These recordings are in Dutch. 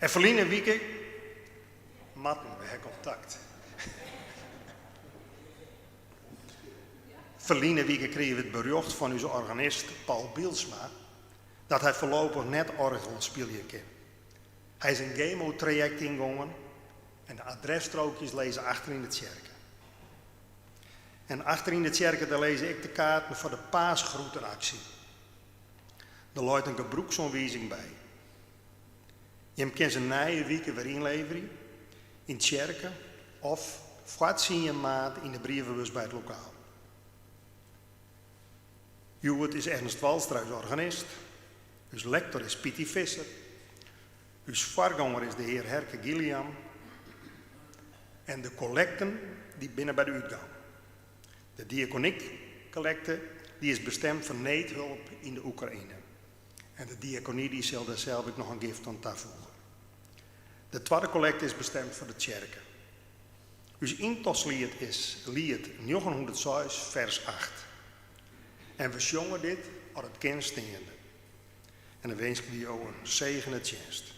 En verleden week matten we contact. Verleden week kregen we het bericht van onze organist Paul Bielsma dat hij voorlopig net orgel spelen kan. Hij is een chemo-traject ingegaan en de adresstrookjes lezen achter in de kerk. En achter in de kerk daar lezen ik de kaarten voor de paasgroetenactie. Er luidt een gebroeksaanwijzing bij. Je kan ze nieuwe weken weer inleveren in de kerk of wat zie je maat in de brievenbus bij het lokaal. Juwet is Ernst Walstra, uw organist. Uw lector is Pietie Visser. Uw voorganger is de heer Herke Gilliam. En de collecten die binnen bij de uitgang. De diakoniek-collecte die is bestemd voor noodhulp in de Oekraïne. En de diaconie die zal daar zelf nog een gift aan toevoegen. De tweede collecte is bestemd voor de kerken. Uw intoslied is lied 906 vers 8. En we zongen dit op het kindsteende. En dan wens ik jullie een zegene dienst.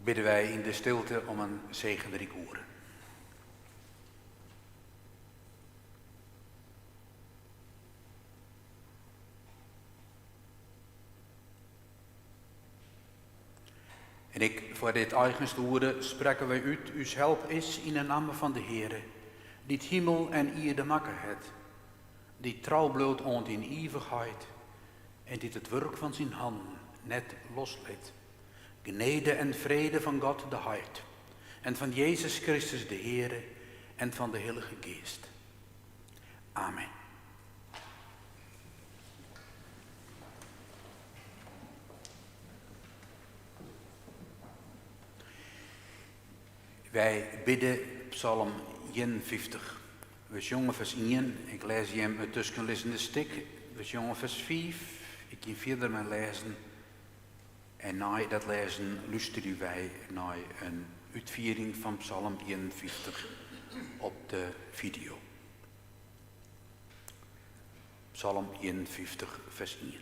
Bidden wij in de stilte om een zegenrijke oren. En ik, voor dit eigenste woorden, spreken wij uit, uw help is in de naam van de Heere, die het hemel en ierde makker het, die trouw bloot ont in eeuwigheid, en dit het werk van zijn handen net losliet. Genade en vrede van God de Heer, en van Jezus Christus de Heere, en van de Heilige Geest. Amen. Wij bidden Psalm 51. We zongen vers 1, ik lees je hem het tussenlezende stuk. We zongen vers 5, ik ga verder maar lezen. En na dat lezen luisteren wij naar een uitviering van Psalm 51 op de video. Psalm 51 vers 1.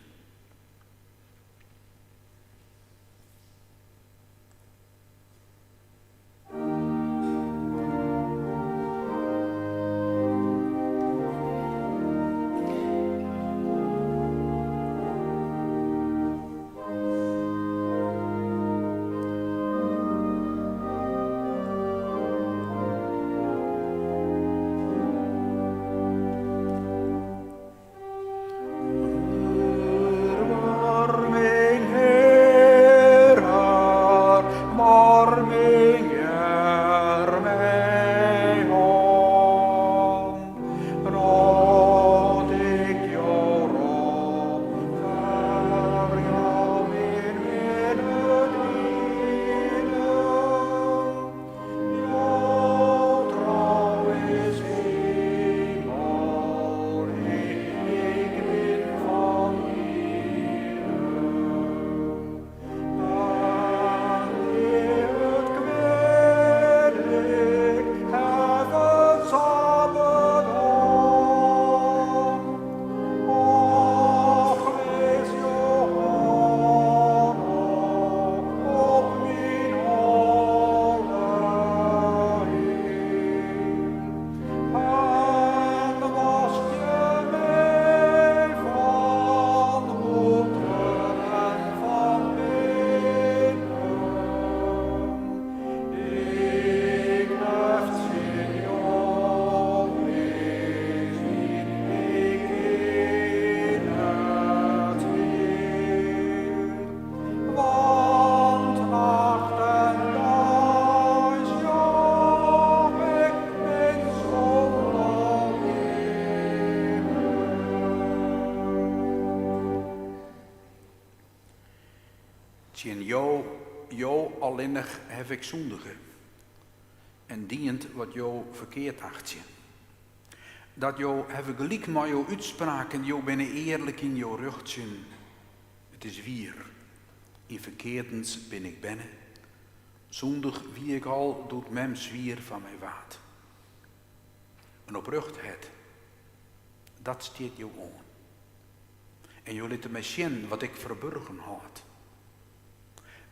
Tien jou alleenig heb ik zondige. En dient wat jou verkeerd achtje. Dat jou heb ik gelijk maar jou uitspraken, jou ben eerlijk in jou ruchtje. Het is wier. In verkeerdens ben ik binnen. Zondig wie ik al, doet mem zwier van mij waard. En oprechtheid, dat steekt jou aan. En jou liet mij zien wat ik verborgen had.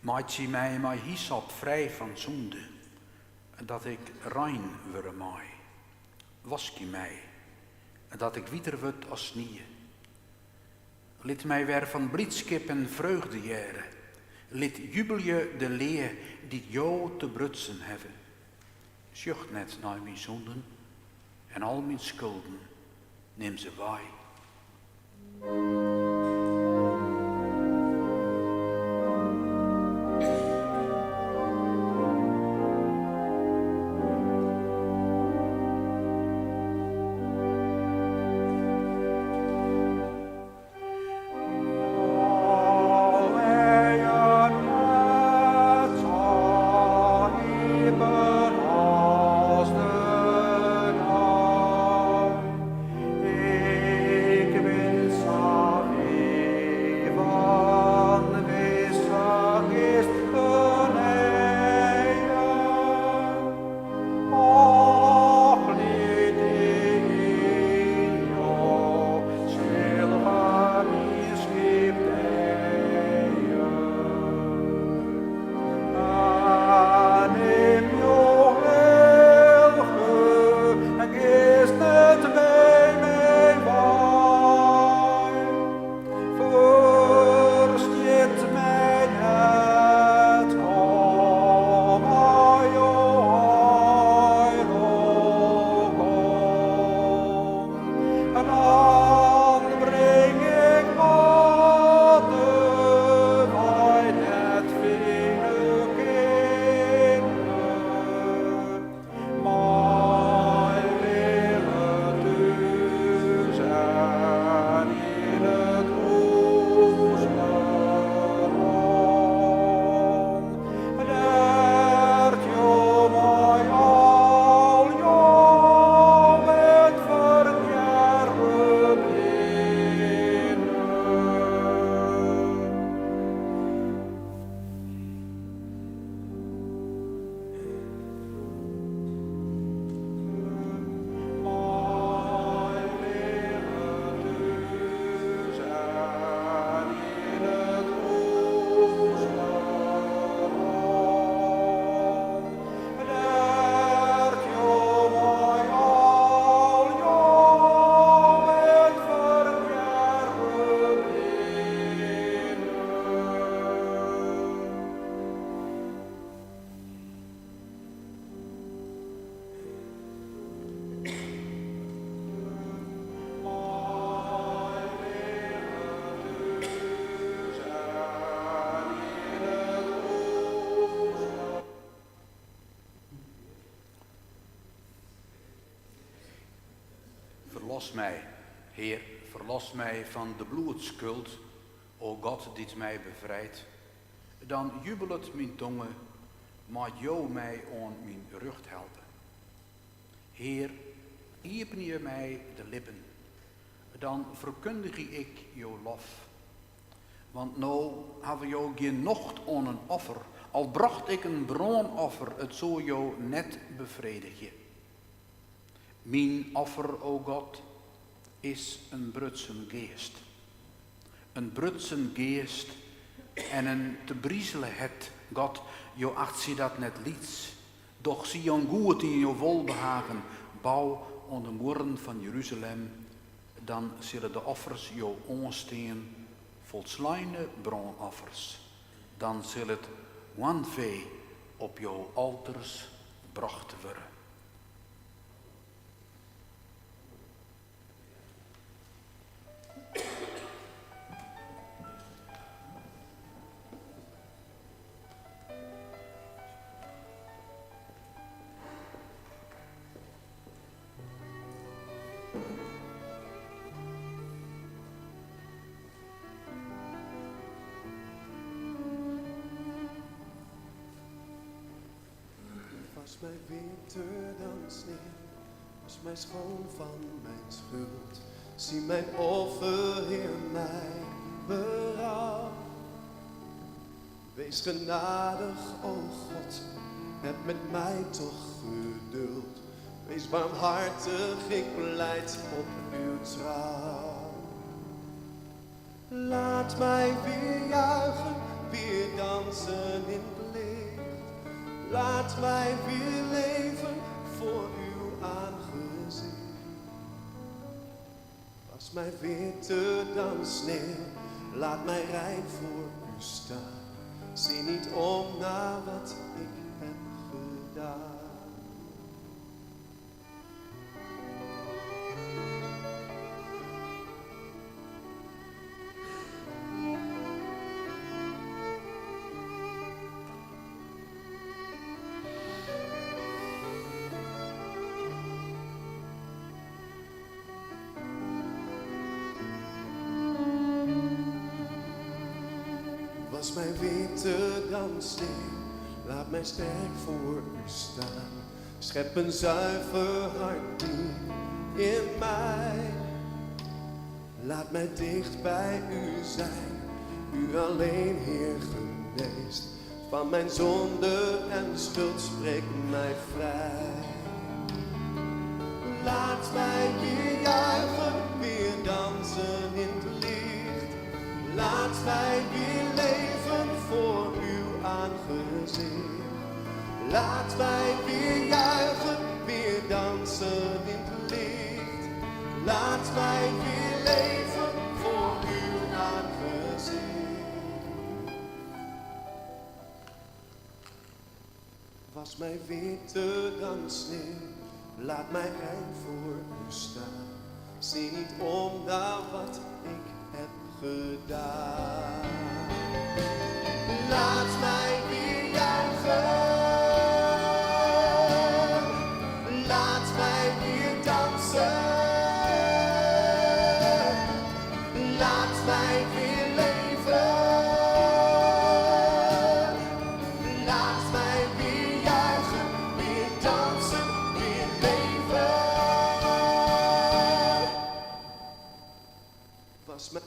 Maakt je mij maar hyssop vrij van zonde, dat ik rein word mij. Wask je mij, dat ik wieter word als sneeuw. Liet mij weer van blijdschap en vreugde jaren. Liet jubel je de leer die jou te brutsen hebben. Zucht net naar mijn zonden en al mijn schulden, neem ze wij. Verlos mij, Heer, verlos mij van de bloedschuld, o God die mij bevrijdt. Dan jubelet mijn tongen, maar jou mij aan mijn rug helpen. Heer, open je mij de lippen, dan verkondig ik jou lof. Want nou hebben we jou geen nocht aan een offer, al bracht ik een bronoffer, het zou jou net bevredigen. Mijn offer, o God, is een brutsen geest. Een brutsen geest en een te briezelen het, God, jou acht zie dat net liets. Doch zie jou goed in jou welbehagen, bouw aan de muren van Jeruzalem, dan zullen de offers jou onsteen, volslijne bronoffers. Dan zal het wanvee op jouw alters bracht worden. Was mij winter dan sneeuw, was mij schoon van mijn schuld. Zie mijn offer, Heer, mijn berouw. Wees genadig, o God, heb met mij toch geduld. Wees barmhartig, ik pleit op uw trouw. Laat mij weer juichen, weer dansen in het licht. Laat mij weer leven voor uw aangezicht. Was mij winter dan sneeuw, laat mij rein voor u staan. Zie niet om naar wat ik heb gedaan. Was mijn winter dan sneeuw, laat mij sterk voor u staan. Schep een zuiver hart in mij. Laat mij dicht bij u zijn, u alleen, Heer, geneest. Van mijn zonde en schuld spreek mij vrij. Laat mij weer juichen, weer dansen in het licht. Laat mij weer leven voor uw aangezicht. Laat mij weer juichen, weer dansen in het licht. Laat mij weer leven voor uw aangezicht. Was mijn winter dan sneeuw, laat mij rein voor u staan. Zie niet om naar wat ik heb gedaan. Laat mij weer juichen. Laat mij weer dansen. Laat mij weer leven. Laat mij weer juichen, weer dansen, weer leven. Was mij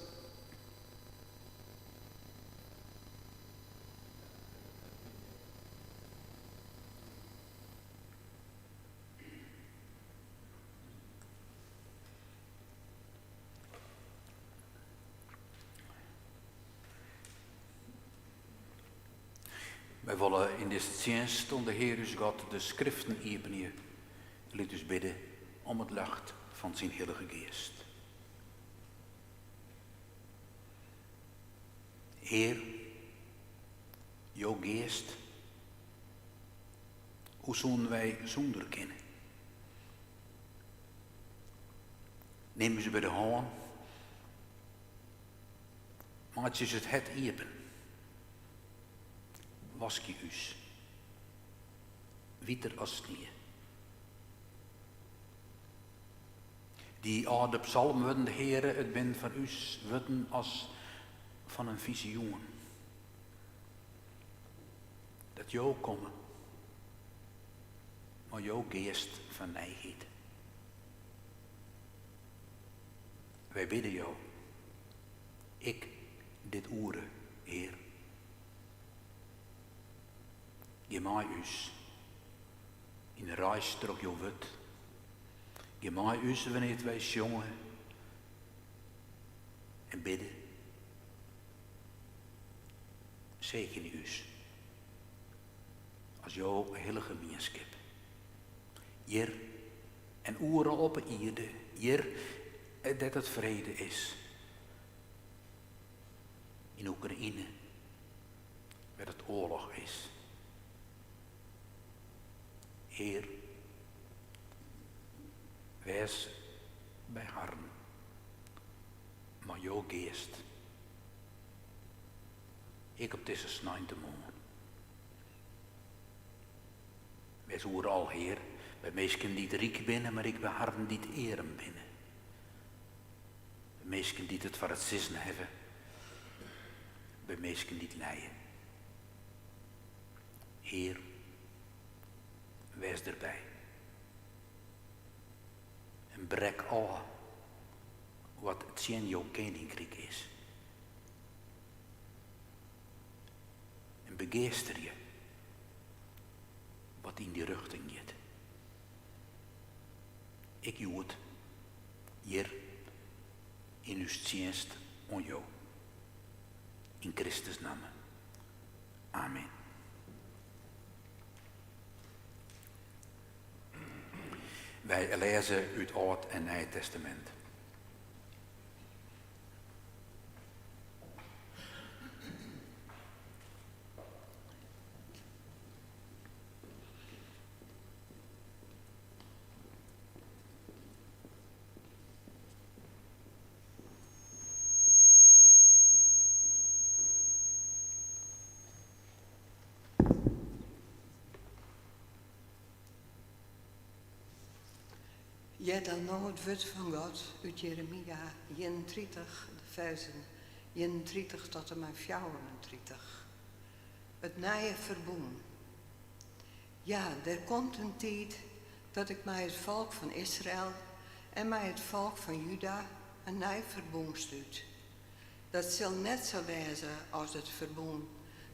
Wij willen in deze dienst om de Heer ons God de schriften openen. Laat ons bidden om het licht van zijn heilige geest. Heer, jouw geest, hoe zullen wij zonder kennen? Neem ze bij de hand, maak je het open. Wask je us, wieter als sneeuw. Die oude psalm worden, Heere, het ben van us, worden als van een visioen. Dat jou komen, maar jouw geest van nijheid. Wij bidden jou, ik dit oeren, Heer. Je maai us in de reis trok jouw wut. Je maai us wanneer wij jongen en bidden. Zegen us als jouw hele gemeenschap. Hier en oeren op de aarde, hier dat het vrede is. In Oekraïne, waar het oorlog is. Heer, wees bij harten, maar jouw geest, ik op deze snijnte morgen. Wees overal, Heer, bij mensen die het rijk binnen, maar ik bij harten die het eren binnen. Bij mensen die het voor het zissen hebben, bij mensen die het lijden. Heer, wees erbij. En brek al wat het in jouw koninkrijk is. En begeester je wat in die richting gaat. Ik doe het hier in uw dienst aan jou. In Christus naam. Amen. Wij lezen uit het Oud en Nieuw Testament. Ja, dan nou het woord van God uit Jeremia 31, de versen 31 tot en met 34. Het nieuwe verbond. Ja, er komt een tijd dat ik met het volk van Israël en met het volk van Juda een nieuw verbond sluit. Dat zal net zo wezen als het verbond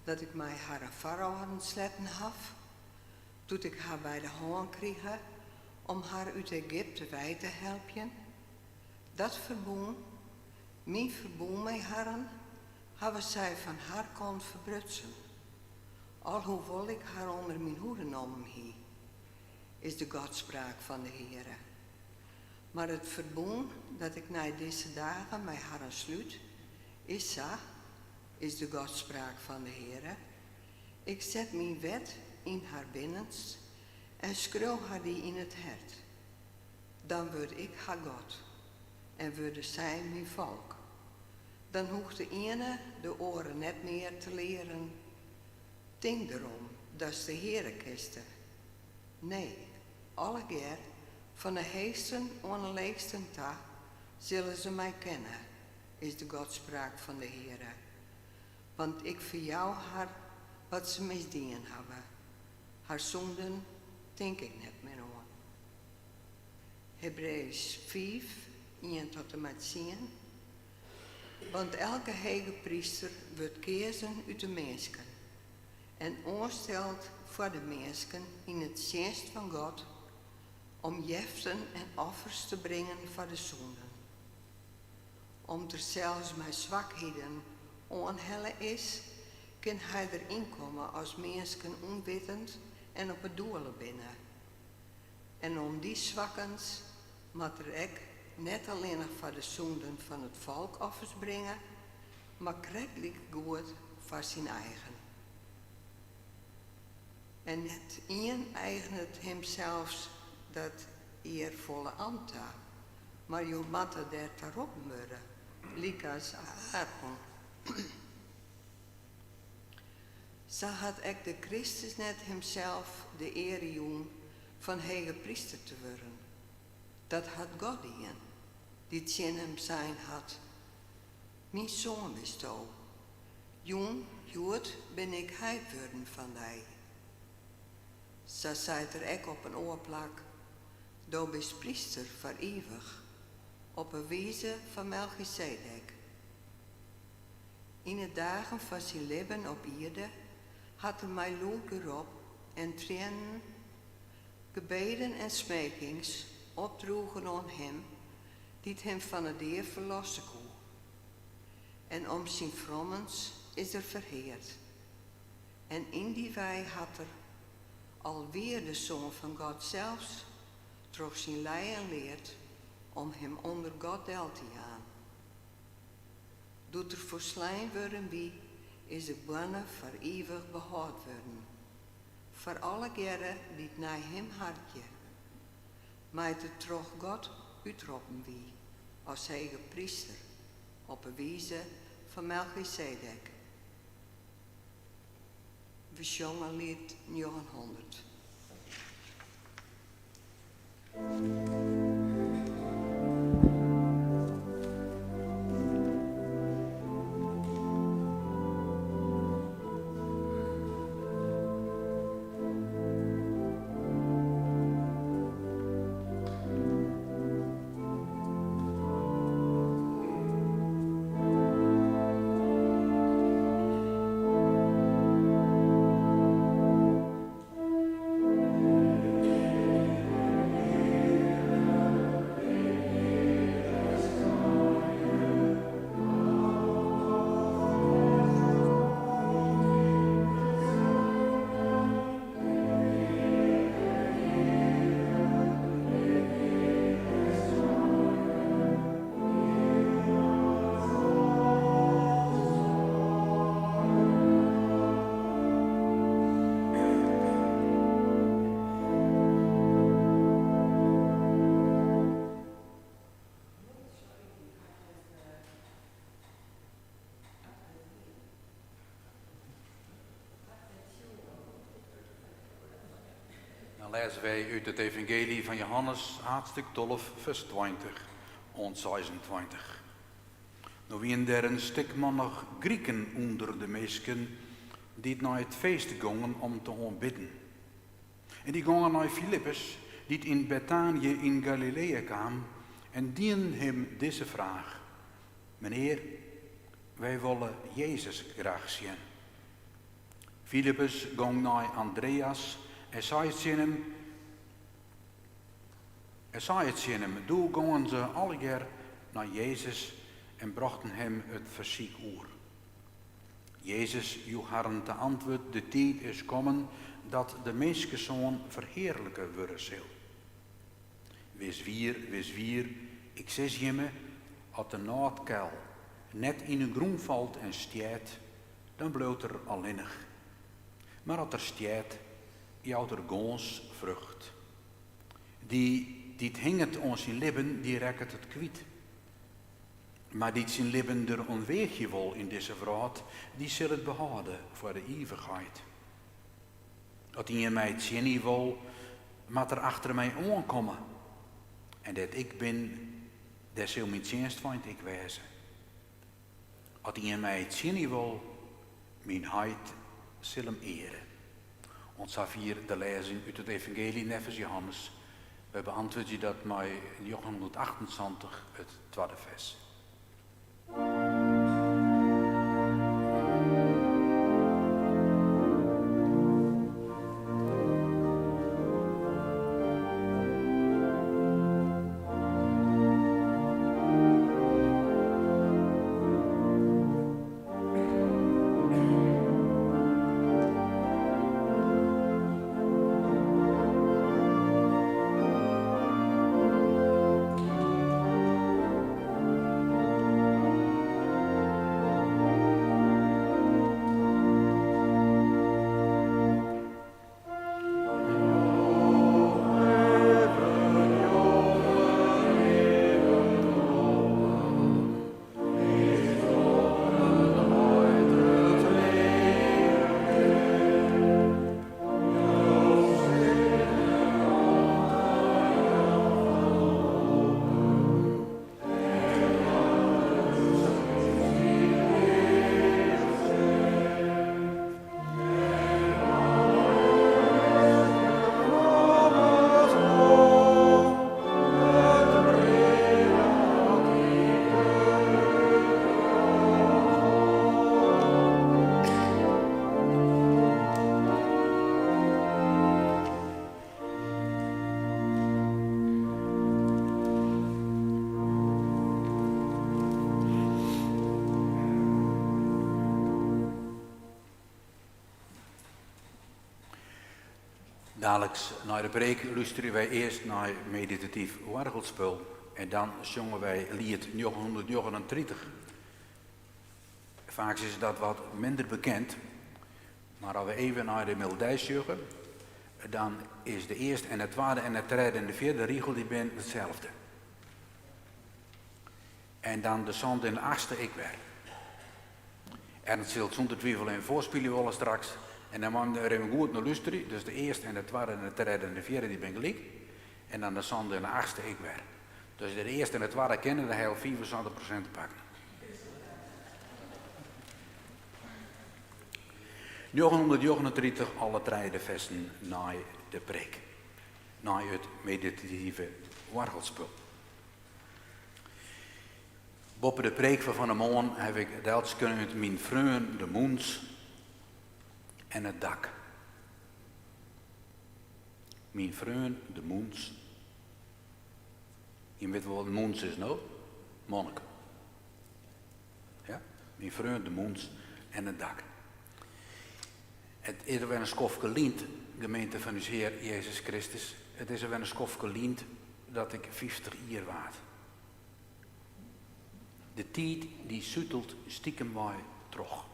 dat ik met haar farao sletten heb, toen ik haar bij de hand kreeg om haar uit Egypte wij te helpen. Dat verbond, mijn verbond met haar, hebben zij van haar kon verbrutsen. Alhoewel ik haar onder mijn hoede genomen heb, is de godspraak van de Heere. Maar het verbond dat ik na deze dagen met haar sluit, is de godspraak van de Heere. Ik zet mijn wet in haar binnenst en schreeuw haar die in het hart. Dan word ik haar God en worden zij mijn volk. Dan hoeft de ene de oren net meer te leren. Denk erom, dat is de Heere kiste. Nee, alle keer van de heesten aan de leegsten ta zullen ze mij kennen, is de godspraak van de Heere. Want ik verjouw haar wat ze misdien hebben. Haar zonden denk ik net meer aan. Hebreeën 5, 1 tot en met 10. Want elke heilige priester wordt kiezen uit de mensen en aanstelt voor de mensen in het dienst van God om jeften en offers te brengen voor de zonden. Om er zelfs mijn zwakheden onhellen is, kan hij erin komen als mensen onwetend en op het doelen binnen. En om die zwakkens moet er ook net alleen nog voor de zonden van het volk offers brengen, maar krijgelijk goed voor zijn eigen. En net één eigent hem zelfs dat eervolle ambta, maar je moet er daarop worden, liek als Aaron. Zo had ook de Christus net hemzelf de eer joen van heilige priester te worden. Dat had God in, die het in hem zijn had. Mijn zoon is toe. Jong, Jood, ben ik hij worden van die. Zo zei er ook op een oorplak, do bist priester voor eeuwig, op een wijze van Melchizedek. In de dagen van zijn leven op aarde had hij mij lood erop en tranen, gebeden en smekings opdroegen aan hem, die het hem van het dier verlossen kon. En om zijn vrommens is er verheerd. En in die wij had er alweer de Zoon van God zelfs, troch zijn leien leert, om hem onder God deel te gaan. Doet er verslaan worden wie, is de bonne voor eeuwig behoud worden. Voor alle keren die het naar hem hartje. Maar het troch God uitroepen wie, als heilige priester, op een wijze van Melchizedek. We zongen lied 900. Dan lezen wij uit het evangelie van Johannes, hoofdstuk 12, vers 20 en 26. Nou wie er een stuk mannig Grieken onder de meesken die naar het feest gingen om te aanbidden. En die gingen naar Filippus, die in Betanië in Galilea kwam, en dienen hem deze vraag. Meneer, wij willen Jezus graag zien. Filippus ging naar Andreas en zei het zien hem. Toen gingen ze alle keer naar Jezus en brachten hem het verziek oer. Jezus joeg haar te antwoord, de tijd is komen dat de mensenzoon verheerlijken worden zal. Wees wier, ik zeg je me, als de naadkuil net in een groen valt en stiet, dan bloot er alleenig. Maar als er stiet, jouwt er gons vrucht. Die hinget ons in lippen, die rekt het kwijt. Maar die zijn lippen er onweegje wil in deze vraat, die zal het behouden voor de eeuwigheid. Dat die in mij het zien wil, maar er achter mij aankomen. En dat ik ben, dat zal mijn dienstvind ik wezen. Als die in mij het zien wil, mijn heid zal hem eren. Ons af hier de lezing uit het evangelie nevens Johannes. We beantwoorden je dat met 128 het tweede vers. Dadelijk na de preek luisteren wij eerst naar meditatief orgelspel en dan zongen wij lied 939. Vaak is dat wat minder bekend, maar als we even naar de melodij zoeken, dan is de eerste en de tweede en de derde en de vierde regel die ben hetzelfde. En dan de zand en de achtste ik weer. En het zult zonder twijfel een voorspelen willen straks. En dan moeten we er even goed naar luisteren. Dus de eerste en de tweede en de derde en de vierde die ben gelijk. En dan de zand en de achtste ik weer. Dus de eerste en de tweede kennen, dan heel 75% te pakken. 939 alle drie de versen na de preek. Na het meditatieve orgelspel. Boven de preek van de morgen heb ik deels kunnen mijn vreun de moens en het dak. Mijn vreun de moens. Je weet wel wat een moens is nou? Monnik. Ja? Mijn vreun de moens en het dak. Het is er wel een skofke lient, gemeente van uw Heer Jezus Christus. Het is er wel een skofke lient dat ik 50 jaar waard. De tijd die suttelt stiekem mij terug.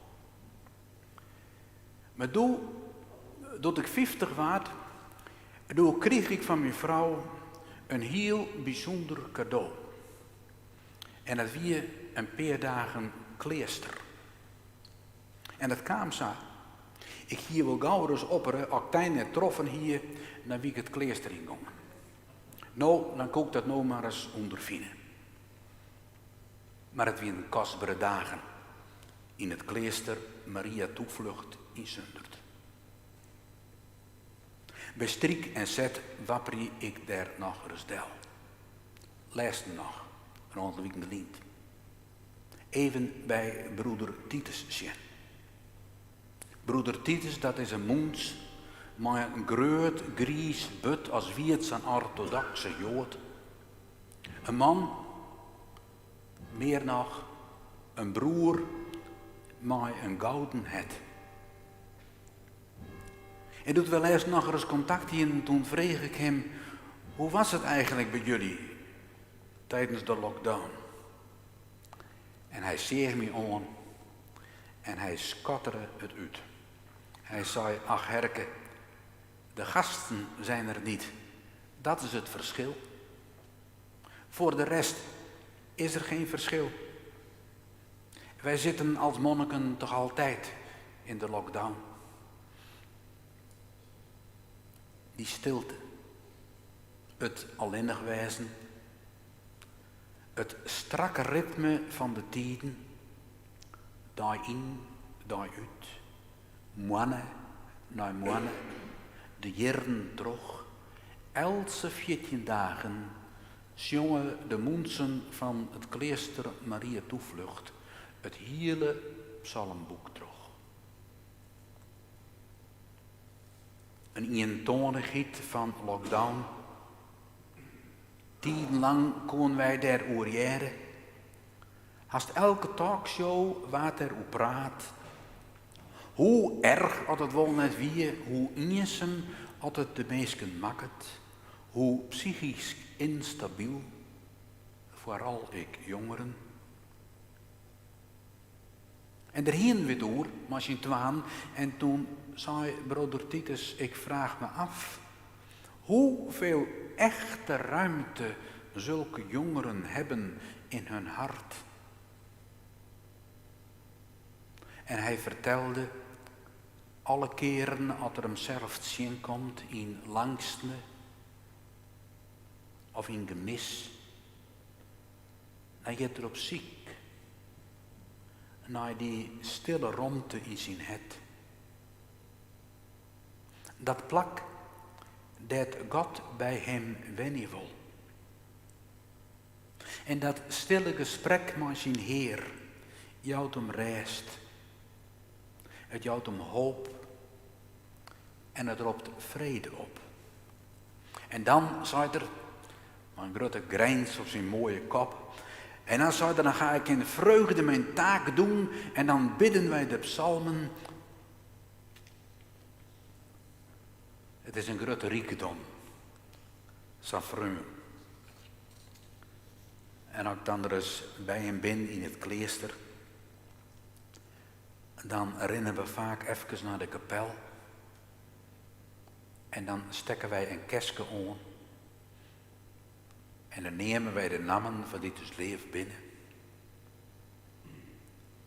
Maar doordat ik 50 waard, kreeg ik van mijn vrouw een heel bijzonder cadeau. En dat was een paar dagen kleester. En dat kwam zo. Ik hier wel gauw eens opperen, als ik tijd net troffen hier, dan wie ik het klooster ingang. Nou, dan kon ik dat nou maar eens ondervinden. Maar het waren kostbare dagen in het klooster Maria Toevlucht in Zundert. Bij strik en zet wapprie ik daar nog eens del. Laatste nog, rond de weekend lint. Even bij broeder Titus zien. Broeder Titus, dat is een moens, maar een groot, gries but als wie het zijn orthodoxe jood. Een man, meer nog, een broer, maar een gouden het. En doet wel eerst nog eens contact hier en toen vreeg ik hem, hoe was het eigenlijk bij jullie tijdens de lockdown? En hij zeeg me aan en hij skatterde het uit. Hij zei, ach herke, de gasten zijn er niet. Dat is het verschil. Voor de rest is er geen verschil. Wij zitten als monniken toch altijd in de lockdown. Die stilte, het alleenig wezen, het strakke ritme van de tijden, daar in, daar uit, moanne na moanne, de jaren terug, else 14 dagen, zongen de mensen van het klooster Maria Toevlucht het hele psalmboek terug. Een eentonigheid van lockdown. Tijdenlang konden wij daar oorjaren. Haast elke talkshow wat er op praat. Hoe erg had het wel net wie, hoe eenzaam had het de meesten maakt. Hoe psychisch instabiel, vooral ik jongeren. En erheen weer door, machine twaan, en toen zei broeder Titus, ik vraag me af, hoeveel echte ruimte zulke jongeren hebben in hun hart. En hij vertelde, alle keren als er hem zelf zien komt in langste of in gemis, dan gaat er op ziek. Naar die stille romte in zijn het. Dat plak dat God bij hem wennen wil. En dat stille gesprek met zijn Heer jouwt hem rest. Het jouwt hem hoop en het roept vrede op. En dan zei er, een grote grijns op zijn mooie kop. En dan zei hij, dan ga ik in vreugde mijn taak doen en dan bidden wij de psalmen. Het is een grote rijkdom. Safreun. En als ik dan er eens bij hem ben in het klooster, dan rennen we vaak even naar de kapel. En dan stekken wij een kerstje aan. En dan nemen wij de namen van dit ons leven binnen.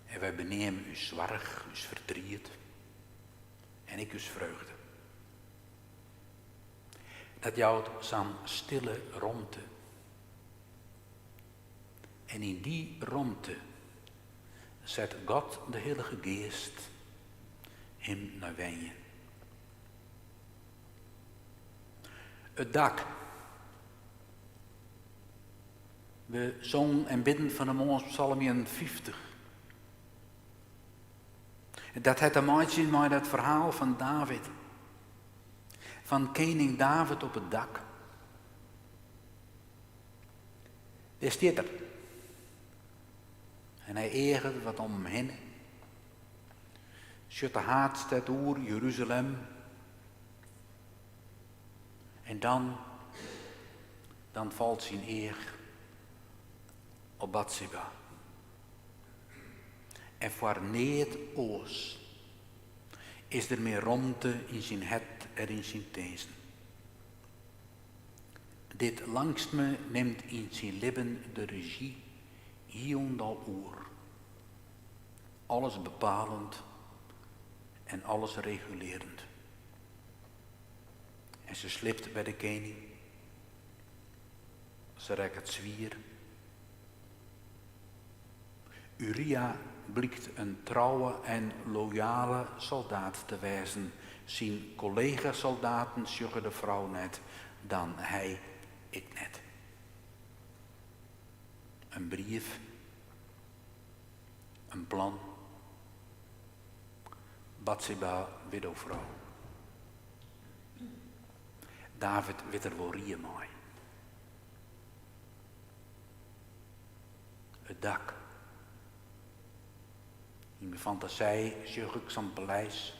En wij benemen uw zwarg, uw verdriet. En ik uw vreugde. Dat jouwt zo'n stille romte. En in die romte zet God de Heilige Geest hem naar wenje. Het dak. We zongen en bidden van de morgens Psalm 50. Dat het te maken is met het verhaal van David. Van koning David op het dak. Daar staat er. En hij eert wat om hem heen. Zet de haat staat oer Jeruzalem. En dan valt zijn eer op Bathseba. En voor neet oos is er meer romte in zijn het en in zijn tezen. Dit langst me neemt in zijn lippen de regie hiondal oer. Alles bepalend en alles regulerend. En ze slipt bij de koning. Ze rekt het zwier. Uria blijkt een trouwe en loyale soldaat te wezen. Zijn collega-soldaten zeggen de vrouw net, dan hij, ik net. Een brief, een plan, Bathseba, widowvrouw. David weet er wel rieën mooi. Het dak. In mijn fantasie zag ik zo'n paleis.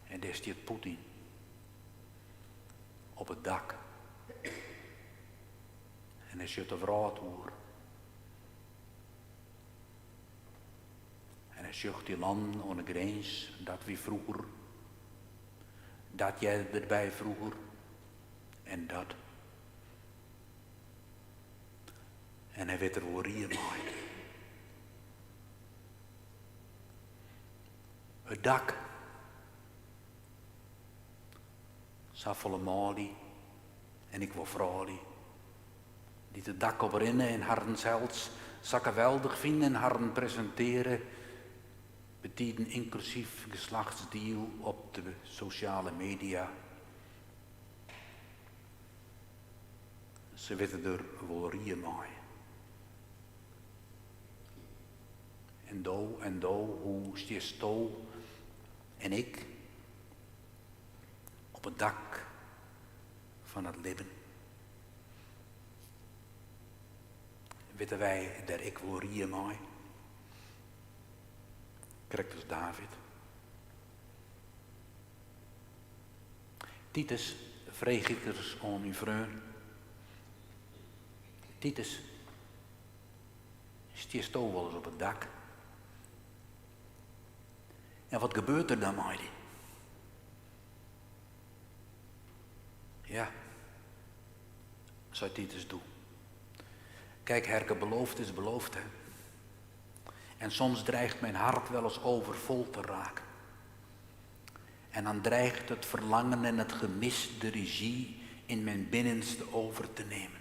En daar staat Poetin. Op het dak. En hij zit de vrouw door. En hij zegt die land aan de grens, dat wie vroeger. Dat jij erbij vroeger. En dat. En hij weet er wel hier mooi. Het dak. Saffele Mali. En ik wil vrouwen. Die het dak op rennen en harden zelfs. Ze geweldig vinden en harden presenteren. Betieden inclusief geslachtsdeel op de sociale media. Ze weten er wel rieën mooi. En do, hoe stiest to en ik op het dak van het leven. Weten wij dat ik wel rieën mooi. Krijgt dus David. Titus, vreeg ik er aan uw vreun. Titus, stiest to wel eens op het dak. En wat gebeurt er dan, Heidi? Ja, zou Titus doen. Kijk, Herke, beloofd is beloofd, hè. En soms dreigt mijn hart wel eens overvol te raken. En dan dreigt het verlangen en het gemis de regie in mijn binnenste over te nemen.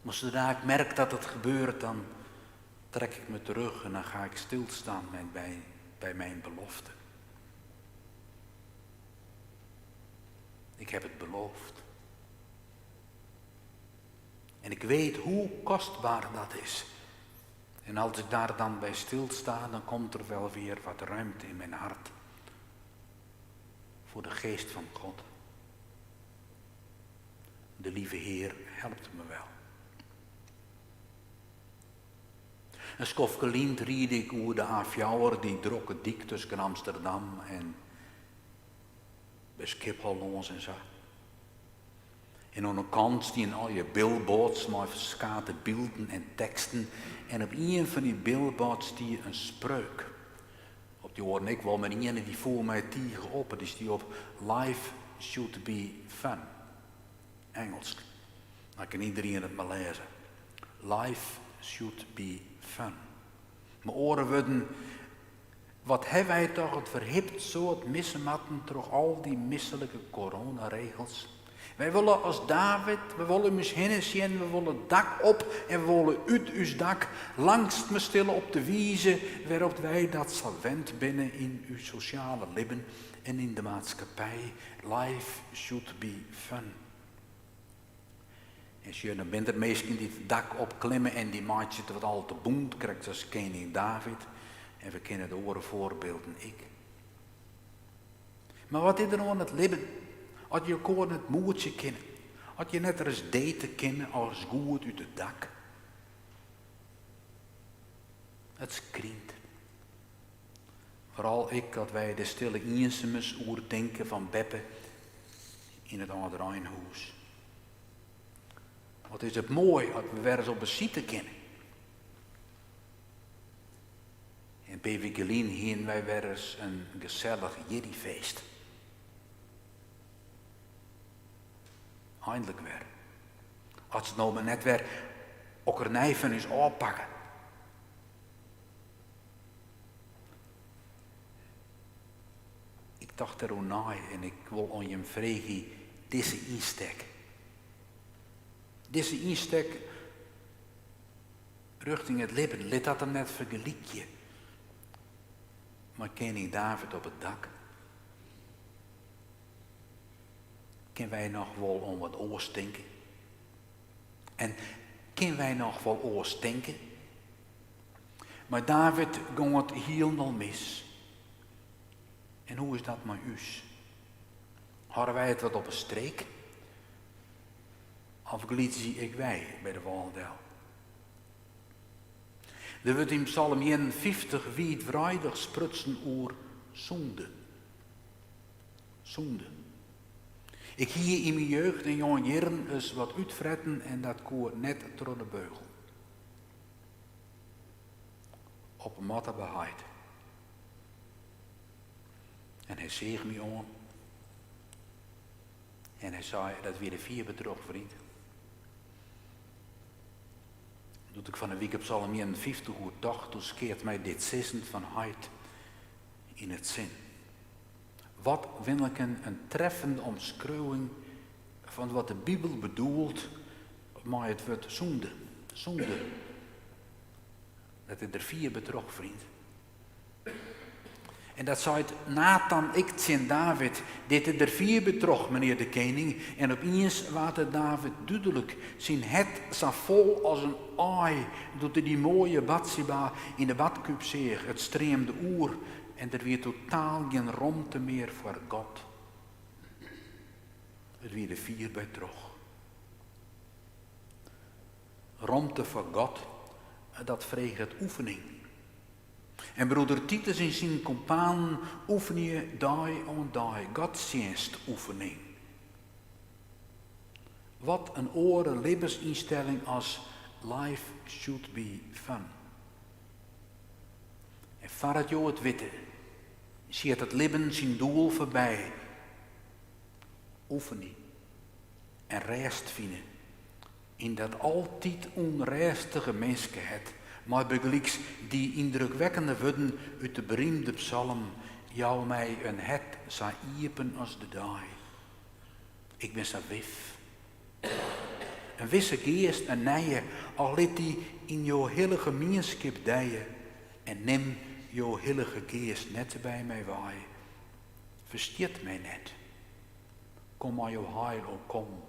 Maar zodra ik merk dat het gebeurt, dan trek ik me terug en dan ga ik stilstaan bij mijn belofte. Ik heb het beloofd. En ik weet hoe kostbaar dat is. En als ik daar dan bij stilsta, dan komt er wel weer wat ruimte in mijn hart. Voor de geest van God. De lieve Heer helpt me wel. Een skofgelient ried ik over de A4, die drokke dik tussen Amsterdam en bij Schiphol en zo. En aan de kant die al je billboards met verschillende beelden en teksten. En op een van die billboards die een spreuk. Op die hoorde ik wel met een die voor mij tegen op. Dus die op life should be fun. Engels. Dan kan iedereen het maar lezen. Life should be fun. Mijn oren worden. Wat hebben wij toch het verhipt zo het missen matten door al die misselijke coronaregels. Wij willen als David, we willen misschien zien, we willen het dak op en we willen uit uw dak langst me stillen op de wijze waarop wij dat zal wend binnen in uw sociale leven en in de maatschappij. Life should be fun. En dan bent er mensen die het dak opklimmen en die maatje het wat al te boend krijgt als koning David. En we kennen de oren voorbeelden ik. Maar wat is er aan het leven? Had je gewoon het moedje kennen. Had je net er eens daten kennen als goed uit het dak. Het skrient. Vooral ik had wij de stille insemes oerdenken van Beppe in het Ouderijnhuis. Wat is het mooi dat we weer eens op een site kennen. En bij Wigelien heen wij weer eens een gezellig jiddifeest. Eindelijk weer. Als het nou maar net weer okkernijven is oppakken. Ik dacht er ook na en ik wil aan je vragen, deze insteek. Deze insteek richting het leven, let dat hem net vergelijkje. Maar koning David op het dak. Kunnen wij nog wel om wat oors denken? En kunnen wij nog wel oors denken? Maar David ging het helemaal mis. En hoe is dat met us? Hadden wij het wat op een streek? Of zie ik wij bij de Waldel? Er wordt in Psalm 51 wijdvrijdig sprutsen oer zonde. Zonde. Ik hier in mijn jeugd en jonge jaren eens wat uitfretten en dat koor net door de beugel. Op een matte beheid. En hij zeeg me aan. En hij zei, dat weer de 4 bedrog, vriend. Doet ik van een week op Psalm 51 hoe dacht, toen skeert mij dit zissend van heid in het zin. Wat wil ik een treffende omschrijving van wat de Bijbel bedoelt, maar het wordt zonde. Zonde. Dat is er 4 bedrog, vriend. En dat zei het Nathan, ik zin David, dit is er 4 bedrog, meneer de koning. En opeens was het David duidelijk, zijn het zo vol als een aai, doet hij die mooie Batsiba in de badkuip zeer, het streemde oer. En er weer totaal geen ruimte meer voor God. Het weer de 4 bedrog. Ruimte voor God, dat vreeg het oefening. En broeder Titus en zijn compaan oefenen dag aan dag, godsdienst oefening. Wat een oren levensinstelling als life should be fun. En vanuit jou het witte, ziet het leven zijn doel voorbij. Oefening en rest vinden in dat altijd onrestige menselijkheid. Maar begelijks die indrukwekkende woorden uit de beroemde psalm, jou mij een het zou iepen als de dag. Ik ben zo wif. Een wisse geest en nije, al liet die in jouw hele gemeenschap dijen, en neem jouw heilige geest net bij mij waai. Versteert mij net. Kom maar jouw heil, o kom.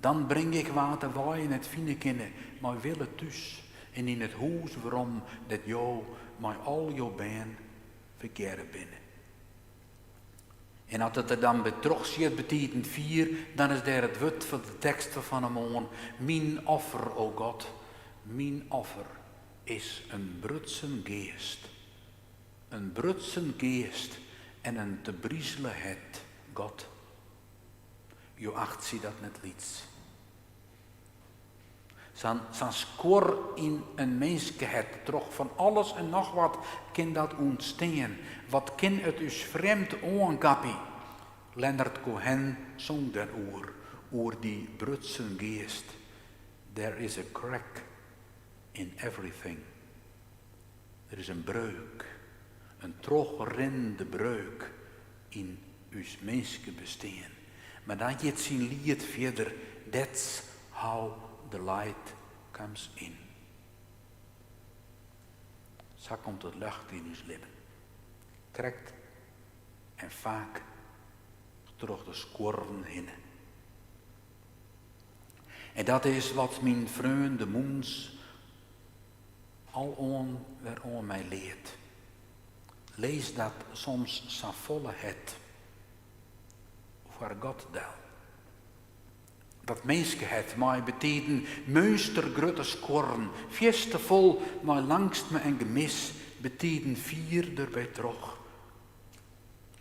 Dan breng ik water waai in het fine kinnen, maar wil het thuis. En in het huis waarom dat jou, maar al jouw been verkeren binnen. En als het er dan betrog ziet betekent 4, dan is daar het woord van de tekst van hem aan. Mijn offer, o God, mijn offer is een brutsen geest. Een brutsen geest en een te briezelen het, God. Jo acht zie dat net liets. Zo'n skor in een menselijkheid, toch van alles en nog wat kan dat ontstaan. Wat kan het dus vreemd aankappie? Leonard Cohen zong daarover, oor die brutsen geest. There is a crack in everything. Er is een breuk, een trogrende breuk in uw menselijke bestaan. Maar dan je het zien lied verder, that's how the light comes in. Zo komt het licht in ons leven. Trekt en vaak terug de skorven heen. En dat is wat mijn vriend de Moens al aan mij leert. Lees dat soms zo volle het voor God del. Dat menselijkheid mij betekent meestergrote skorren, fiestevol, maar langst me en gemis, betekent 4 erbij terug.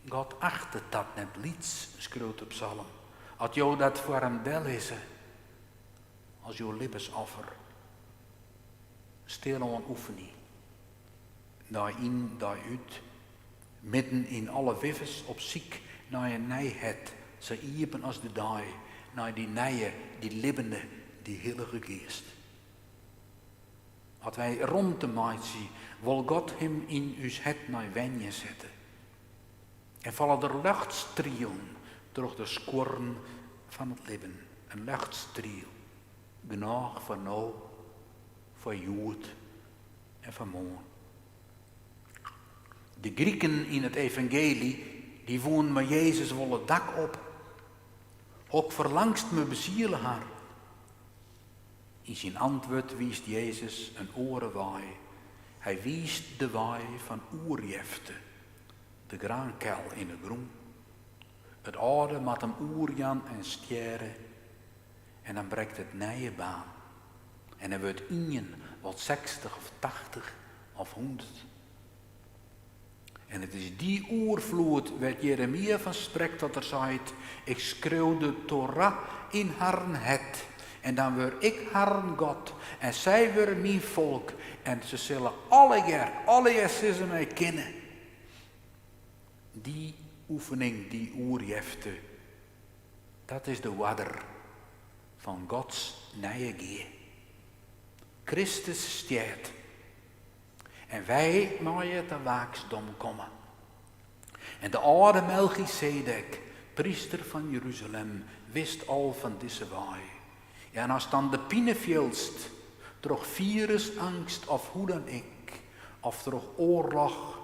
God achtte dat net lieds, schreeuwt de psalm. Als jou dat voor hem del is, als jouw lippesoffer, stil aan oefening, daarin, daaruit, midden in alle wivers op ziek, naar je nijheid, ze iepen als de daai, naar die nije, die libbende, die heilige geest. Als wij rond de maat zien, wil God hem in uw het naar wenje zetten. En vallen er luchtstrielen door de skorren van het leven. Een luchtstriel. Genoeg voor nou, voor Jood en voor morgen. De Grieken in het evangelie, die woonden met Jezus wel het dak op. Ook verlangst me bezielen haar. In zijn antwoord wiest Jezus een orenwaai. Hij wiest de waai van Oerjefte, de graankel in de groen. Het oude met hem oerjan en stieren. En dan breekt het nieuwe baan. En dan wordt ingen wat 60 of 80 of 100. En het is die oervloed waar Jeremia van spreekt dat er zegt, ik schreeuw de Torah in Herren het. En dan word ik Herren God. En zij worden mijn volk. En ze zullen alle jaar zullen mij kennen. Die oefening, die oerjefte, dat is de wadder van Gods nieuwe geer. Christus stiert. En wij mogen te waaksdom komen. En de oude Melchizedek, priester van Jeruzalem, wist al van deze waai. Ja, en als dan de pineveelst, door virusangst of hoe dan ik, of door oorlog,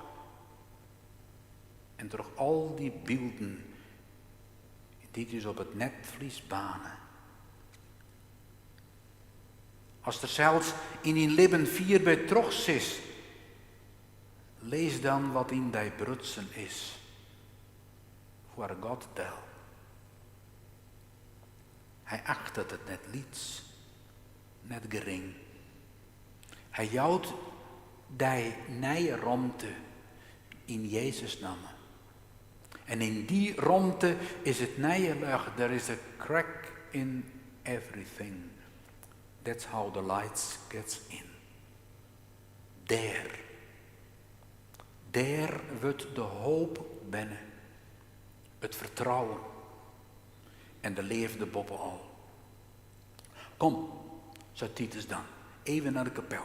en door al die beelden, die dus op het netvlies banen. Als er zelfs in een leven 4 bij trots is, lees dan wat in die brutsen is, voor God tel. Hij acht het net liets, net gering. Hij jouwt die nieuwe ruimte in Jezus naam. En in die ruimte is het nieuwe lucht. There is a crack in everything. That's how the light gets in. Daar wordt de hoop binnen. Het vertrouwen. En de leefde boppen al. Kom, zei Titus dan, even naar de kapel.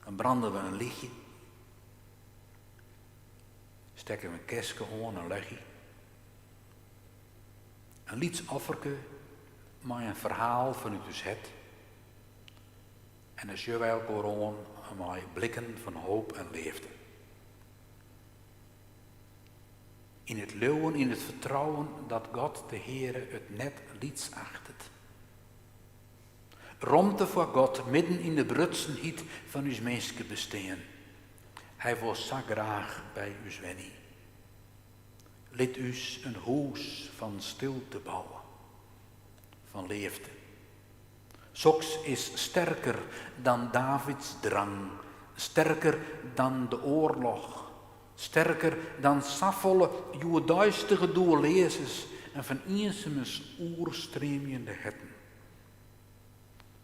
Dan branden we een lichtje. Stekken we een kistje aan, een legje. Een lietsofferke, maar een verhaal vanuit dus het. En dan zullen wij elkaar aan met blikken van hoop en leefde. In het leeuwen, in het vertrouwen dat God de Heere het net liets achtet. Ruimte voor God midden in de brutsenheid van uw menselijke bestaan. Hij was zo graag bij u wennie. Laat u een huis van stilte bouwen, van leefde. Soks is sterker dan Davids drang, sterker dan de oorlog. Sterker dan saffolle, joeduistige doorlezers en van eensemes oerstreemende hetten.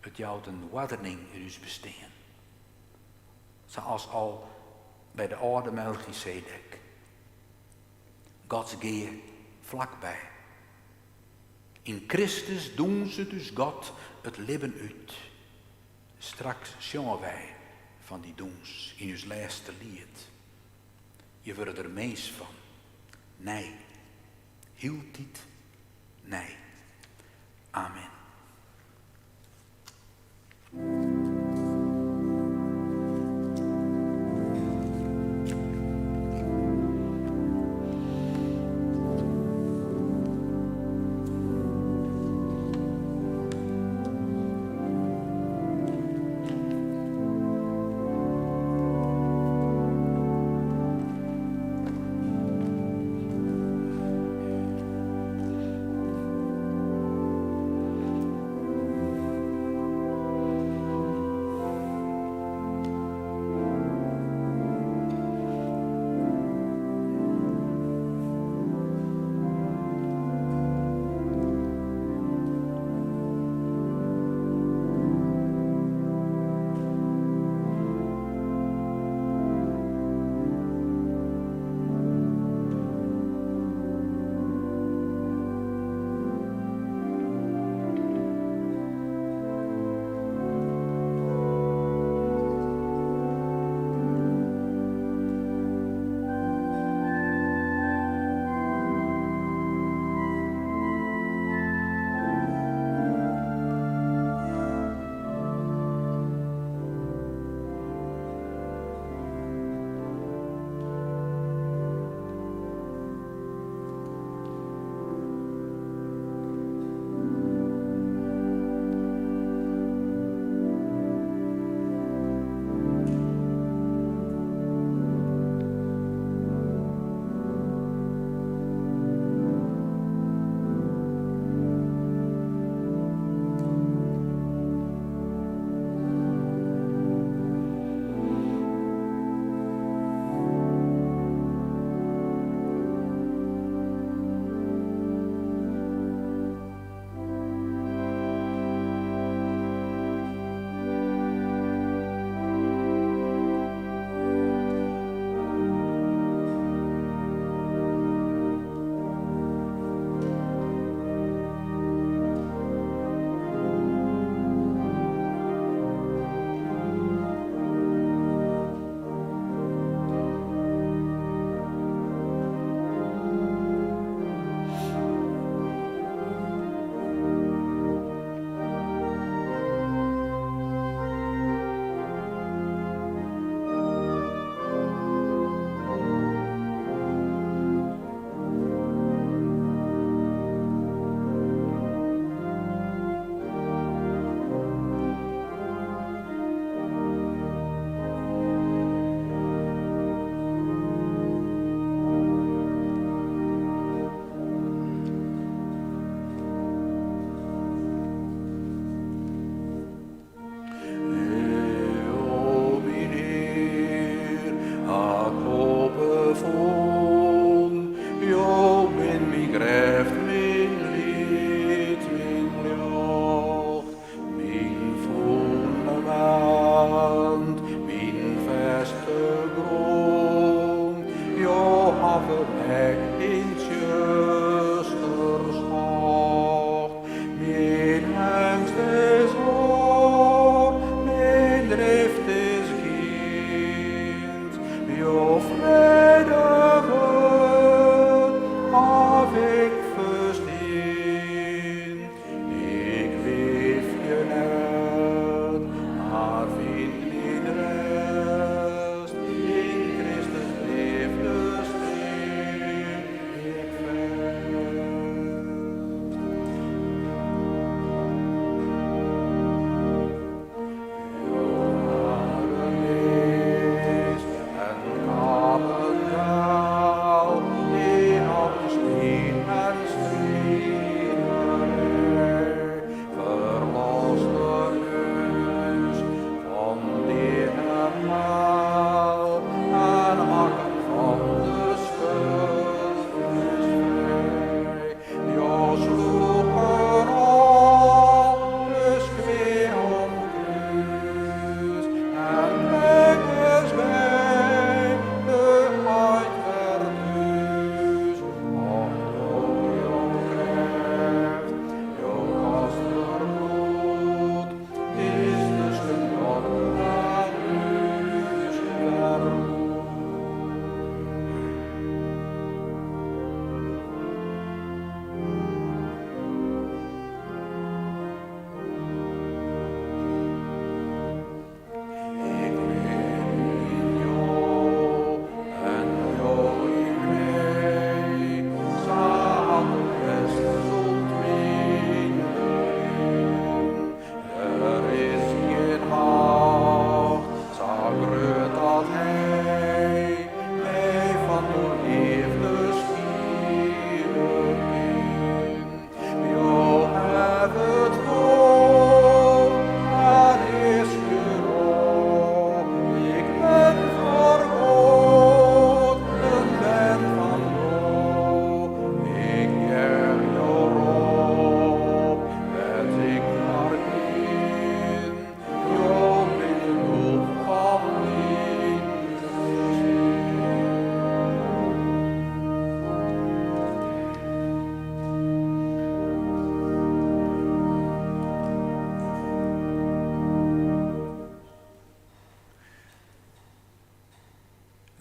Het jouwt een waddering in uw bestaan. Zoals al bij de oude Melchizedek. Gods geer vlakbij. In Christus doen ze dus God het leven uit. Straks zongen wij van die doens in uw laatste lied. Je wordt er mees van. Nee. Hield dit? Nee. Amen.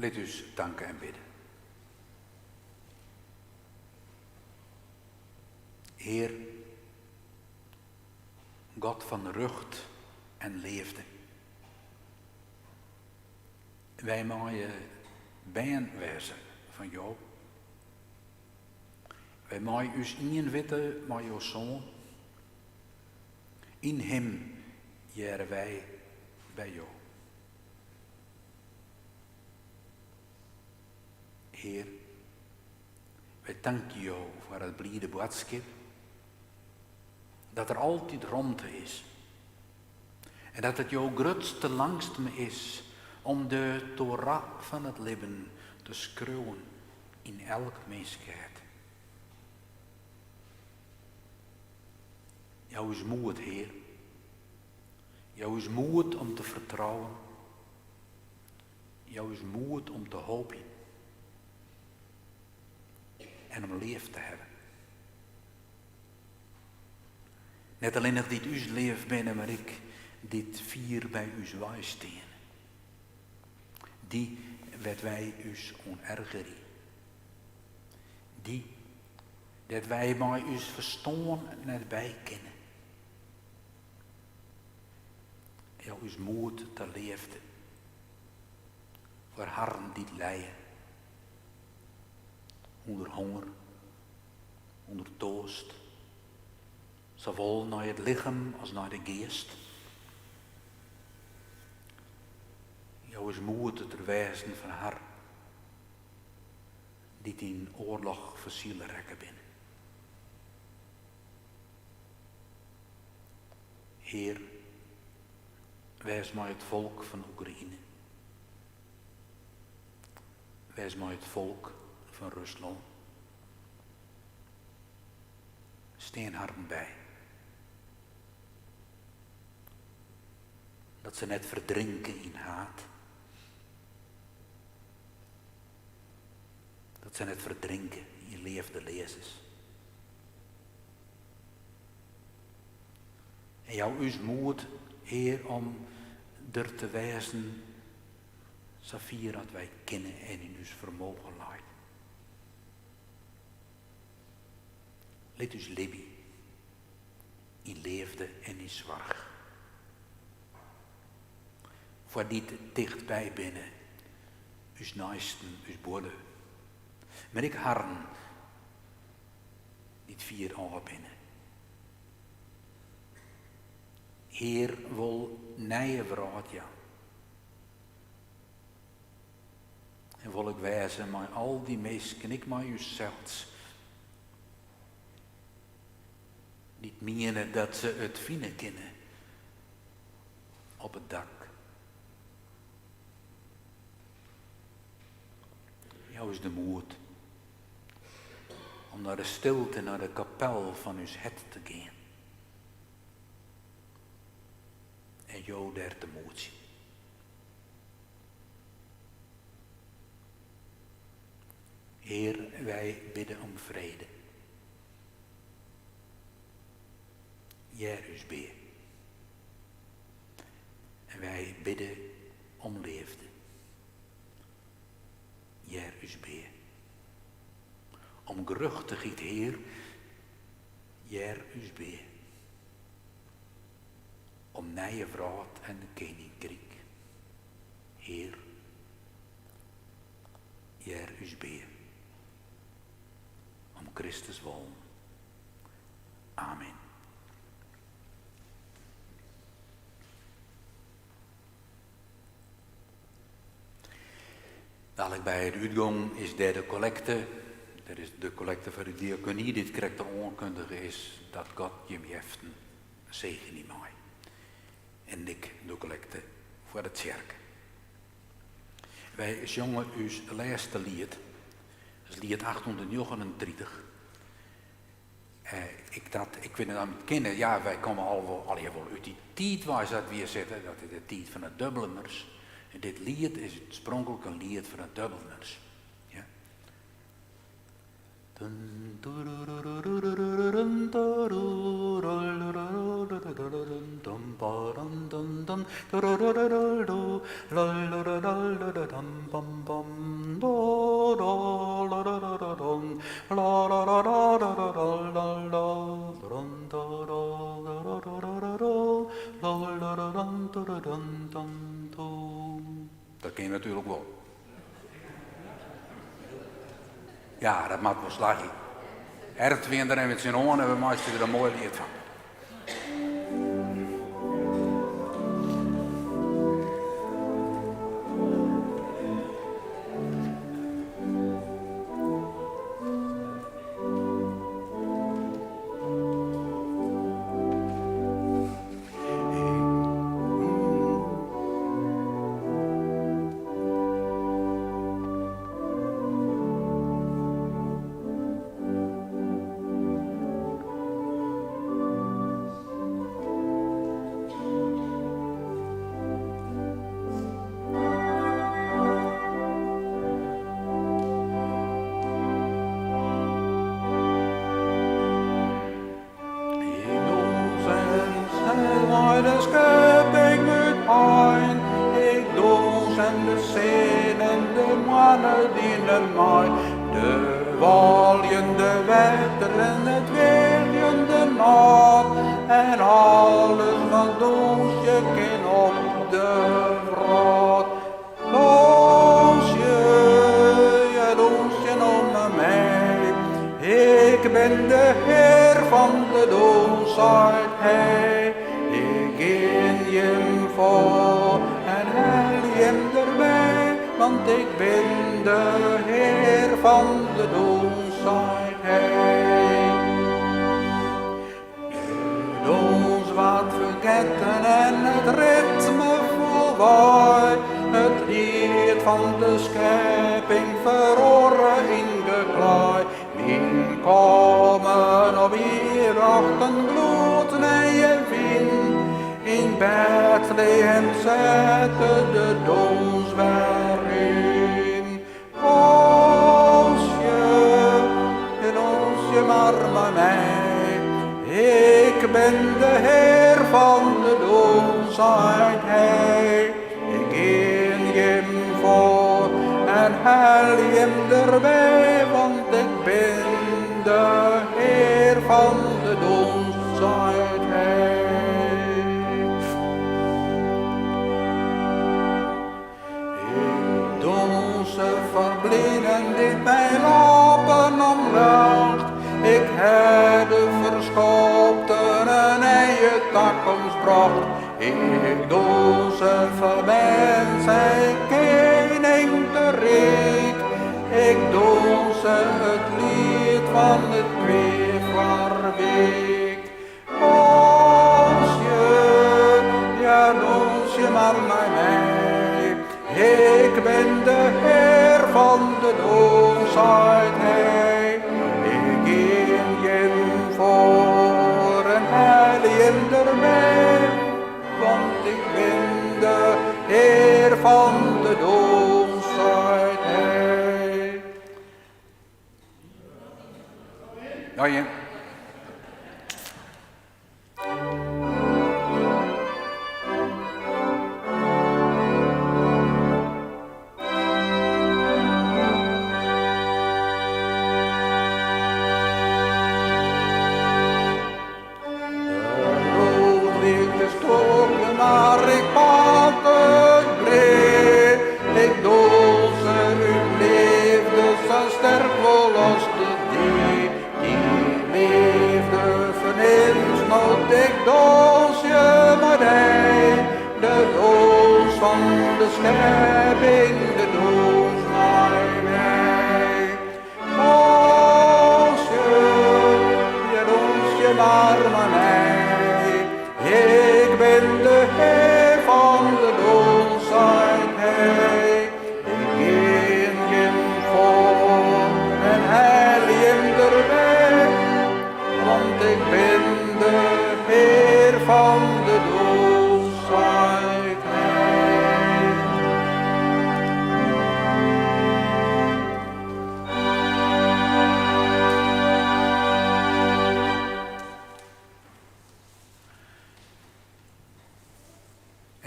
Laat ons danken en bidden. Heer, God van rucht en leefde. Wij mogen bijen wezen van jou. Wij mogen ons inwitten met jouw zoon. In hem jaren wij bij jou. Heer, wij danken jou voor het blijde boodschap. Dat er altijd ruimte is. En dat het jouw grootste langste is om de Torah van het leven te schreeuwen in elk mensheid. Jou is moed, Heer. Jou is moed om te vertrouwen. Jou is moed om te hopen. En om lief te hebben. Net alleen nog dit uw leef binnen, maar ik dit vier bij uw waai steen. Die werd wij us onergeren. Die dat wij bij us verstaan net bij kennen. Jou is moed te leefde. Voor harren die lijden. Onder honger. Onder dorst. Zowel naar het lichaam als naar de geest. Jou is moed te wijzen van haar. Die in oorlog voor zielen rekken binnen. Heer, wijs mij het volk van Oekraïne. Wijs mij het volk van Rusland. Steen harden bij. Dat ze net verdrinken in haat. Dat ze net verdrinken in leefde lezers. En jou is moed, Heer, om er te wijzen, Safir, dat wij kennen en in ons vermogen leidt. Let ons leven in leefde en in zorg. Voor die dichtbij binnen, ons naasten, ons boden. Maar ik harren, niet vier ogen binnen. Heer, wil nije verraad, ja. En wil ik wijzen, maar al die mensen, ik maar uzelfs, niet menen dat ze het vinden kunnen op het dak. Jou is de moed om naar de stilte, naar de kapel van uw het te gaan. En jou daar te moed zien. Heer, wij bidden om vrede. Jij us beer. En wij bidden om leefde. Jij us beer. Om gerechtigheid, Heer. Jij us beer. Om nije vraat en de koninkrijk. Heer, jij us beer. Om Christus wil. Amen. Dadelijk bij de uitgang is de collecte. Dat is de collecte voor de diaconie. Dit krijgt de onkundige is dat God je heeft een zegen in mij. En ik de collecte voor de kerk. Wij zongen uw laatste lied. Dat is lied 839. Ik vind het aan het kennen. Ja, wij komen al wel uit die tijd waar ze dat weer zitten. Dat is de tijd van de Dubliners. En dit lied is oorspronkelijk een lied van de Dubliners. Ja. Dat ken je natuurlijk wel. Ja, dat maakt wel slagje. Hertwinder en met zijn oren en we maken er een mooi lied van.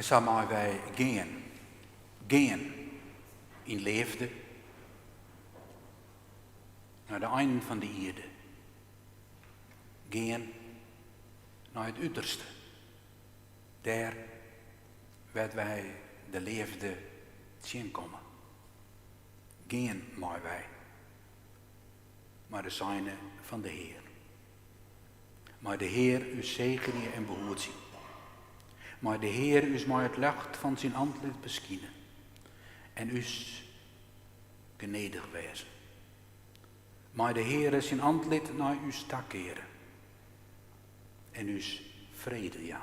En zo moeten wij gaan in liefde naar de einden van de aarde. Gaan naar het uiterste. Daar waar wij de liefde zien komen. Gaan maar wij. Maar de zijne van de Heer. Maar de Heer u zegene en behoedt zien. Maar de Heer u maar het licht van zijn antwoord beschijnen. En u genedig wezen. Maar de Heer zijn antwoord naar u stak keren. En u vrede ja.